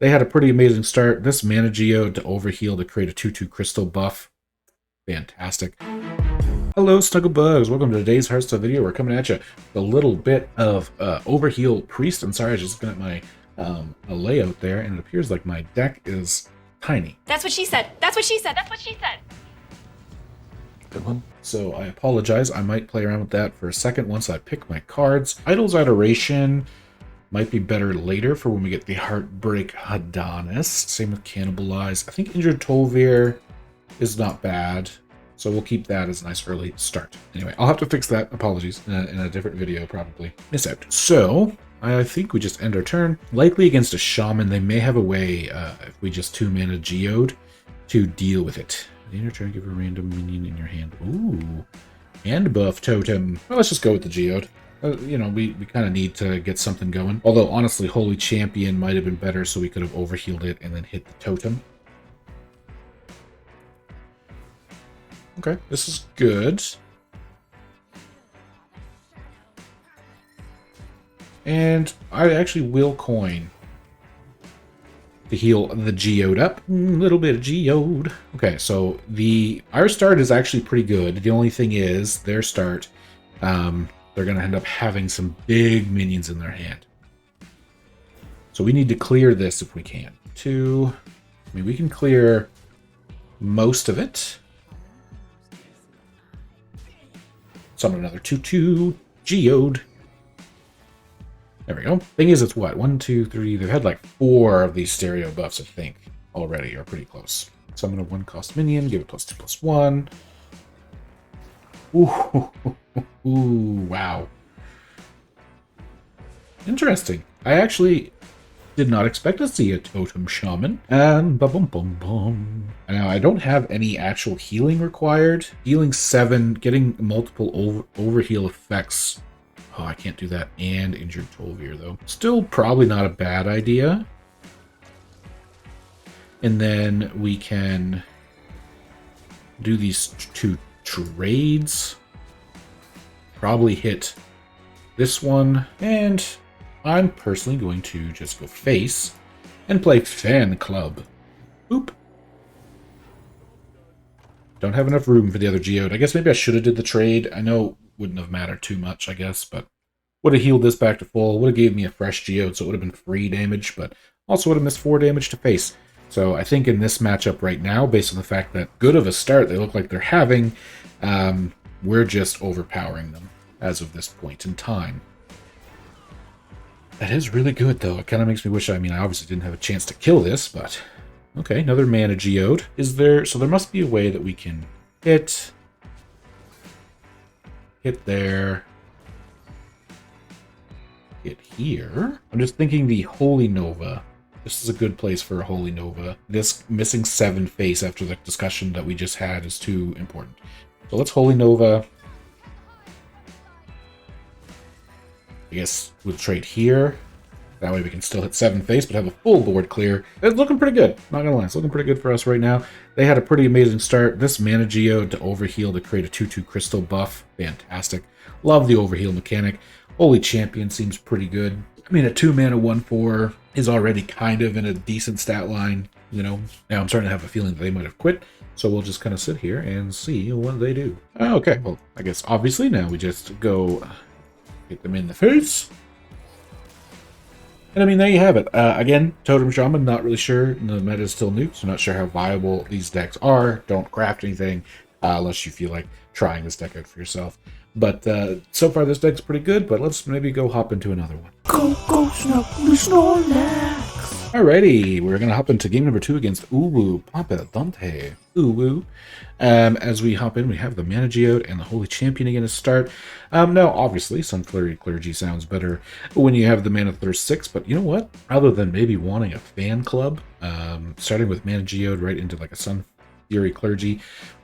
They had a pretty amazing start. This mana geode to overheal to create a 2/2 crystal buff. Fantastic. Hello, Snugglebugs. Welcome to today's Hearthstone video. We're coming at you with a little bit of Overheal Priest. I'm sorry, I was just looking at my a layout there, and it appears like my deck is tiny. That's what she said. That's what she said. That's what she said. Good one. So I apologize. I might play around with that for a second once I pick my cards. Idol's Adoration might be better later for when we get the Heartbreak Adonis. Same with Cannibalize. I think Injured Tolvir is not bad. So we'll keep that as a nice early start. Anyway, I'll have to fix that. Apologies. In a different video, probably. Miss out. So I think we just end our turn. Likely against a Shaman, they may have a way, if we just 2-mana Geode, to deal with it. In your turn, give a random minion in your hand. Ooh. And buff totem. Well, let's just go with the Geode. You know, we kind of need to get something going. Although, honestly, Holy Champion might have been better, so we could have overhealed it and then hit the totem. Okay, this is good. And I actually will coin to heal the Geode up. A little bit of Geode. Okay, so our start is actually pretty good. The only thing is, their start, they're going to end up having some big minions in their hand. So we need to clear this if we can. I mean, we can clear most of it. Summon another 2/2 Geode. There we go. Thing is, it's what? 1, 2, 3. They've had like 4 of these stereo buffs, I think, already, or pretty close. Summon a 1-cost minion, give it +2/+1. Ooh, wow. Interesting. I actually did not expect to see a Totem Shaman. And ba-bum-bum-bum. Now, I don't have any actual healing required. Healing 7, getting multiple overheal effects. Oh, I can't do that. And Injured Tolvir, though. Still probably not a bad idea. And then we can do these 2 trades. Probably hit this one. And I'm personally going to just go face and play Fan Club. Oop. Don't have enough room for the other Geode. I guess maybe I should have did the trade. I know it wouldn't have mattered too much, I guess, but would have healed this back to full. Would have gave me a fresh Geode, so it would have been free damage, but also would have missed 4 damage to face. So I think in this matchup right now, based on the fact that good of a start they look like they're having, we're just overpowering them as of this point in time. That is really good, though. It kind of makes me wish, I mean, I obviously didn't have a chance to kill this, but okay, another mana Geode. So there must be a way that we can hit there, hit here. I'm just thinking the Holy Nova. This is a good place for a Holy Nova. This missing 7 face after the discussion that we just had is too important. So let's Holy Nova. I guess we'll trade here. That way we can still hit 7 face, but have a full board clear. It's looking pretty good. Not gonna lie, it's looking pretty good for us right now. They had a pretty amazing start. This mana geode to overheal to create a 2/2 crystal buff. Fantastic. Love the overheal mechanic. Holy Champion seems pretty good. I mean, a 2-mana 1/4 is already kind of in a decent stat line, you know. Now I'm starting to have a feeling that they might have quit, so we'll just kind of sit here and see what they do. Okay, well, I guess obviously now we just go hit them in the face. And I mean, there you have it. Again, Totem Shaman, not really sure. The meta is still new, so not sure how viable these decks are. Don't craft anything unless you feel like trying this deck out for yourself. But so far, this deck's pretty good, but let's maybe go hop into another one. Go, Snuggly Snorlax! Alrighty, we're going to hop into game number 2 against Uwu Papa Dante. Uwu. As we hop in, we have the Mana Geode and the Holy Champion again to start. Now, obviously, Sunflurry Clergy sounds better when you have the Mana Thirst 6, but you know what? Rather than maybe wanting a fan club, starting with Mana Geode right into like a Sunfury Clergy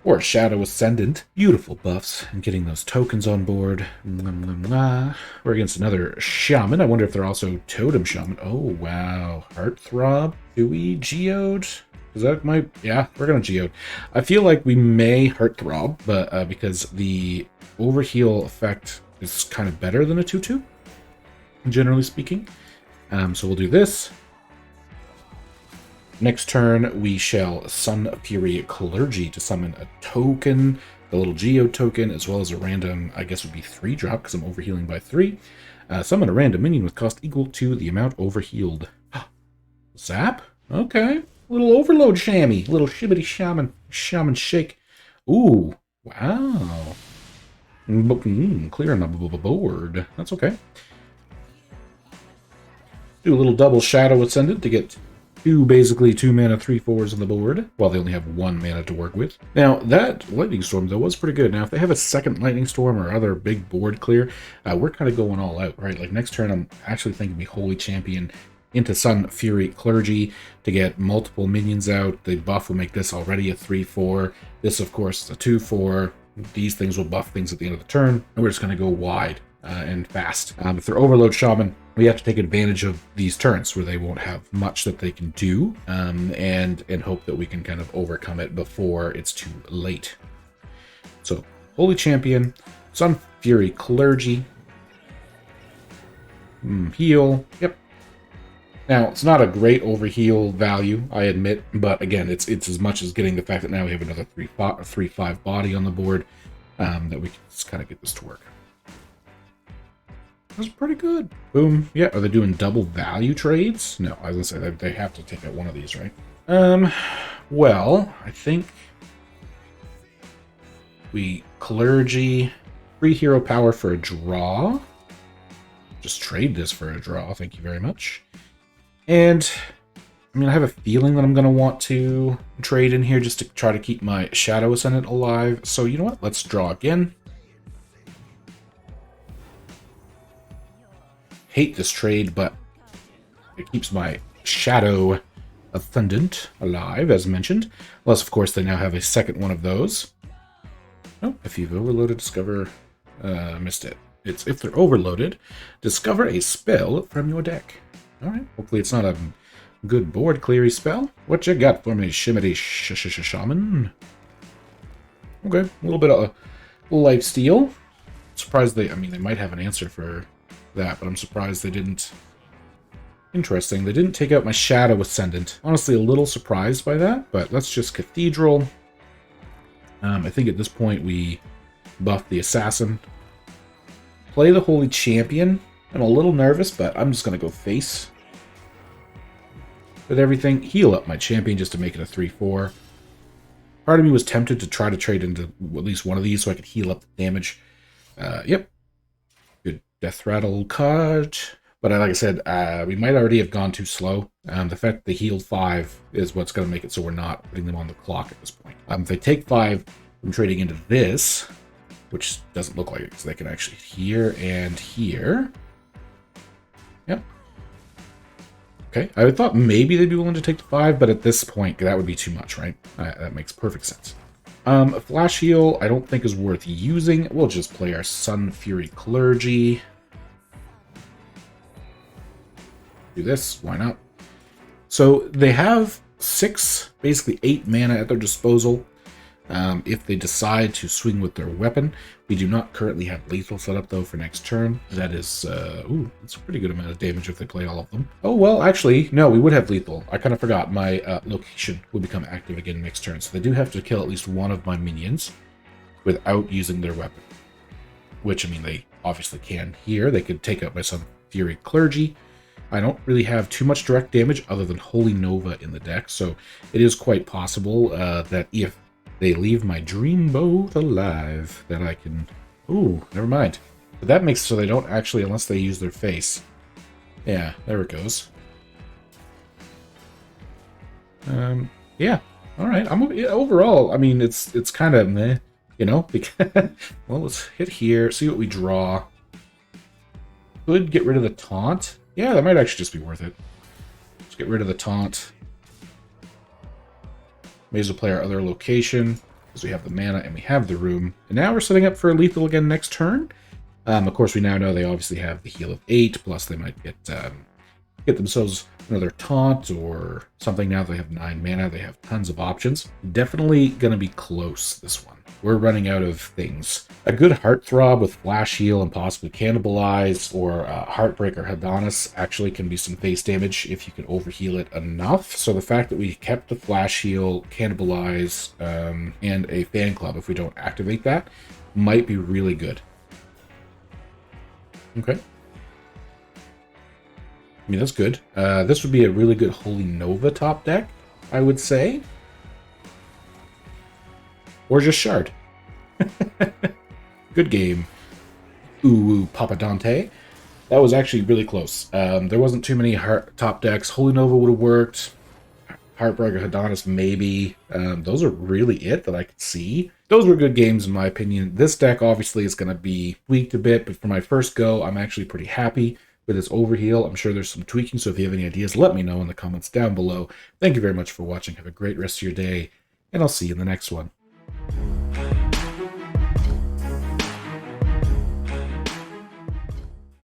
or a Shadow Ascendant, beautiful buffs, and getting those tokens on board. We're against another Shaman. I wonder if they're also Totem Shaman. Oh, wow. Heartthrob? Do we Geode? Is that my... Yeah, we're going to Geode. I feel like we may Heartthrob, but because the overheal effect is kind of better than a 2/2, generally speaking. So we'll do this. Next turn, we shall Sun Fury Clergy to summon a token, the little Geo token, as well as a random, I guess would be 3-drop because I'm overhealing by 3. Summon a random minion with cost equal to the amount overhealed. Zap? Okay. Little overload shammy. Little shibbity shaman shake. Ooh. Wow. Clearing the board. That's okay. Do a little double Shadow Ascendant to get basically 2 mana 3/4s on the board, while they only have 1 mana to work with. Now, that Lightning Storm, though, was pretty good. Now, if they have a second Lightning Storm or other big board clear, we're kind of going all out, right? Like, next turn, I'm actually thinking we Holy Champion into Sun Fury Clergy to get multiple minions out. The buff will make this already a 3/4. This, of course, is a 2/4. These things will buff things at the end of the turn, and we're just going to go wide and fast. If they're Overload Shaman, we have to take advantage of these turns where they won't have much that they can do, and hope that we can kind of overcome it before it's too late. So, Holy Champion, Sun Fury Clergy, heal, yep. Now, it's not a great overheal value, I admit, but again, it's as much as getting the fact that now we have another 3/5 body on the board, that we can just kind of get this to work. That's pretty good. Boom. Yeah, are they doing double value trades? No, I was going to say they have to take out one of these, right? Well, I think we Clergy, free hero power for a draw. Just trade this for a draw, thank you very much. And, I mean, I have a feeling that I'm going to want to trade in here just to try to keep my Shadow Ascendant alive. So, you know what? Let's draw again. Hate this trade, but it keeps my Shadow Ascendant alive, as mentioned. Unless, of course, they now have a second one of those. Oh, if you've overloaded, discover... missed it. It's if they're overloaded, discover a spell from your deck. Alright, hopefully it's not a good board cleary spell. What you got for me, Shimmity Shaman? Okay, a little bit of lifesteal. Surprised they might have an answer for that, but I'm surprised they didn't. Interesting, they didn't take out my Shadow Ascendant. Honestly, a little surprised by that, but let's just Cathedral. I think at this point we buff the Assassin. Play the Holy Champion. I'm a little nervous, but I'm just going to go face with everything. Heal up my Champion just to make it a 3/4. Part of me was tempted to try to trade into at least one of these so I could heal up the damage. Yep. Good Death Rattle card. But like I said, we might already have gone too slow. The fact that they healed 5 is what's going to make it so we're not putting them on the clock at this point. If they take 5 from trading into this, which doesn't look like it because they can actually here and here. Yep. Okay, I thought maybe they'd be willing to take the 5, but at this point, that would be too much, right? That makes perfect sense. A Flash Heal, I don't think is worth using. We'll just play our Sun Fury Clergy. Do this, why not? So they have 6, basically 8 mana at their disposal. If they decide to swing with their weapon. We do not currently have lethal set up, though, for next turn. That is, ooh, that's a pretty good amount of damage if they play all of them. Oh, well, actually, no, we would have lethal. I kind of forgot. My location would become active again next turn. So they do have to kill at least one of my minions without using their weapon. Which, I mean, they obviously can here. They could take out my Sun Fury Clergy. I don't really have too much direct damage other than Holy Nova in the deck. So it is quite possible that if they leave my Dreamboat alive, that I can... Ooh, never mind. But that makes so they don't actually, unless they use their face. Yeah, there it goes. Yeah, all right. Overall, I mean, it's kind of meh, you know. Well, let's hit here, see what we draw. Could get rid of the taunt. Yeah, that might actually just be worth it. Let's get rid of the taunt. May as well play our other location, because we have the mana and we have the room. And now we're setting up for lethal again next turn. Of course, we now know they obviously have the heal of 8, plus they might get get themselves another taunt or something. Now they have 9 mana, they have tons of options. Definitely going to be close, this one. We're running out of things. A good Heartthrob with Flash Heal and possibly Cannibalize, or Heartbreak or Hadonis actually can be some face damage if you can overheal it enough. So the fact that we kept the Flash Heal, Cannibalize, and a Fan Club, if we don't activate that, might be really good. Okay. I mean, that's good. This would be a really good Holy Nova top deck, I would say. Or just Shard. Good game. Ooh, Papa Dante. That was actually really close. There wasn't too many top decks. Holy Nova would have worked. Heartbreaker, Hadonis, maybe. Those are really it that I could see. Those were good games in my opinion. This deck obviously is going to be tweaked a bit, but for my first go, I'm actually pretty happy with its Overheal. I'm sure there's some tweaking, so if you have any ideas, let me know in the comments down below. Thank you very much for watching. Have a great rest of your day, and I'll see you in the next one.